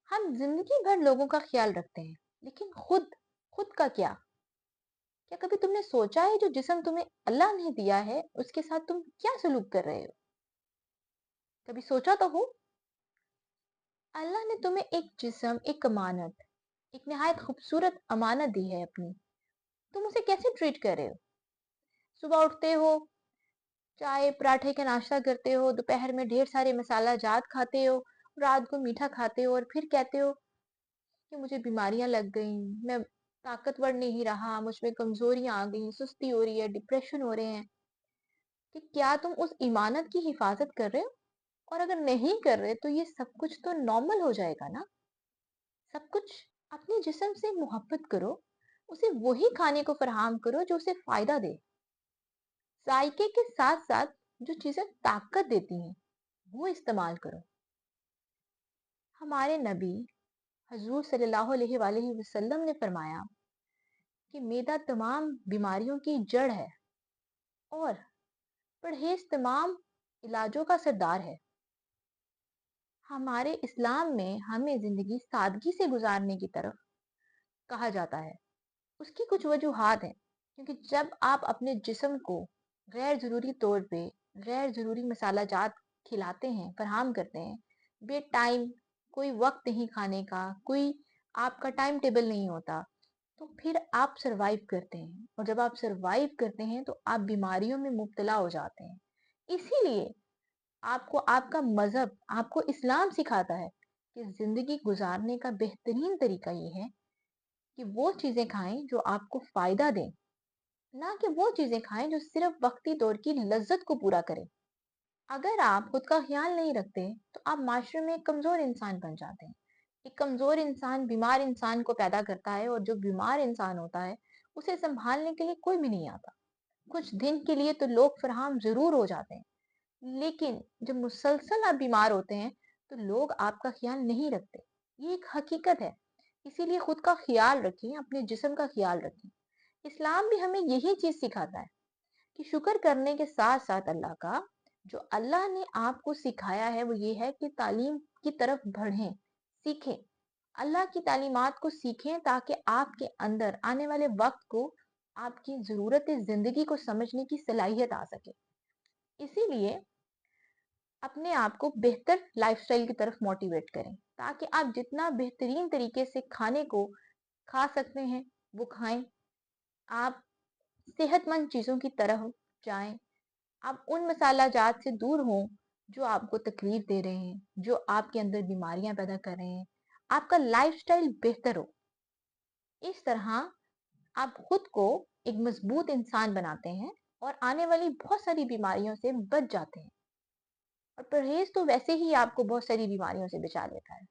ہم زندگی بھر لوگوں کا خیال رکھتے ہیں، لیکن خود خود کا کیا؟ کیا کبھی تم نے سوچا ہے جو جسم تمہیں اللہ نے دیا ہے اس کے ساتھ تم کیا سلوک کر رہے ہو؟ کبھی سوچا تو ہو؟ اللہ نے تمہیں ایک جسم، ایک امانت، ایک نہایت خوبصورت امانت دی ہے اپنی. تم اسے کیسے ٹریٹ کر رہے ہو؟ صبح اٹھتے ہو، چائے پراٹھے کا ناشتہ کرتے ہو، دوپہر میں ڈھیر سارے مسالہ جات کھاتے ہو، رات کو میٹھا کھاتے ہو اور پھر کہتے ہو کہ مجھے بیماریاں لگ گئیں، میں طاقتور نہیں رہا، مجھ میں کمزوریاں آ گئیں، سستی ہو رہی ہے، ڈپریشن ہو رہے ہیں. کہ کیا تم اس امانت کی حفاظت کر رہے ہو؟ اور اگر نہیں کر رہے تو یہ سب کچھ تو نارمل ہو جائے گا نا. سب کچھ اپنے جسم سے محبت کرو، اسے وہی کھانے کو فراہم کرو جو اسے فائدہ دے. ذائقے کے ساتھ ساتھ جو چیزیں طاقت دیتی ہیں وہ استعمال کرو. ہمارے نبی حضور صلی اللہ علیہ وآلہ وسلم نے فرمایا کہ میدا تمام بیماریوں کی جڑ ہے اور پرہیز تمام علاجوں کا سردار ہے. ہمارے اسلام میں ہمیں زندگی سادگی سے گزارنے کی طرف کہا جاتا ہے. اس کی کچھ وجوہات ہیں، کیونکہ جب آپ اپنے جسم کو غیر ضروری طور پہ غیر ضروری مسالہ جات کھلاتے ہیں، فراہم کرتے ہیں، بے ٹائم کوئی وقت نہیں کھانے کا، کوئی آپ کا ٹائم ٹیبل نہیں ہوتا، تو پھر آپ سروائیو کرتے ہیں. اور جب آپ سروائیو کرتے ہیں تو آپ بیماریوں میں مبتلا ہو جاتے ہیں. اسی لیے آپ کو آپ کا مذہب، آپ کو اسلام سکھاتا ہے کہ زندگی گزارنے کا بہترین طریقہ یہ ہے کہ وہ چیزیں کھائیں جو آپ کو فائدہ دیں، نہ کہ وہ چیزیں کھائیں جو صرف وقتی طور کی لذت کو پورا کریں. اگر آپ خود کا خیال نہیں رکھتے تو آپ معاشرے میں ایک کمزور انسان بن جاتے ہیں. ایک کمزور انسان بیمار انسان کو پیدا کرتا ہے، اور جو بیمار انسان ہوتا ہے اسے سنبھالنے کے لیے کوئی بھی نہیں آتا. کچھ دن کے لیے تو لوگ فراہم ضرور ہو جاتے ہیں، لیکن جب مسلسل آپ بیمار ہوتے ہیں تو لوگ آپ کا خیال نہیں رکھتے. یہ ایک حقیقت ہے. اسی لیے خود کا خیال رکھیں، اپنے جسم کا خیال رکھیں. اسلام بھی ہمیں یہی چیز سکھاتا ہے کہ شکر کرنے کے ساتھ ساتھ اللہ کا جو اللہ نے آپ کو سکھایا ہے وہ یہ ہے کہ تعلیم کی طرف بڑھیں، سیکھیں. اللہ کی تعلیمات کو سیکھیں تاکہ آپ کے اندر آنے والے وقت کو آپ کی ضرورت زندگی کو سمجھنے کی صلاحیت آ سکے. اسی لیے اپنے آپ کو بہتر لائف سٹائل کی طرف موٹیویٹ کریں تاکہ آپ جتنا بہترین طریقے سے کھانے کو کھا سکتے ہیں وہ کھائیں. آپ صحت مند چیزوں کی طرف جائیں. آپ ان مسالہ جات سے دور ہوں جو آپ کو تکلیف دے رہے ہیں، جو آپ کے اندر بیماریاں پیدا کر رہے ہیں. آپ کا لائف سٹائل بہتر ہو. اس طرح آپ خود کو ایک مضبوط انسان بناتے ہیں اور آنے والی بہت ساری بیماریوں سے بچ جاتے ہیں. اور پرہیز تو ویسے ہی آپ کو بہت ساری بیماریوں سے بچا لیتا ہے.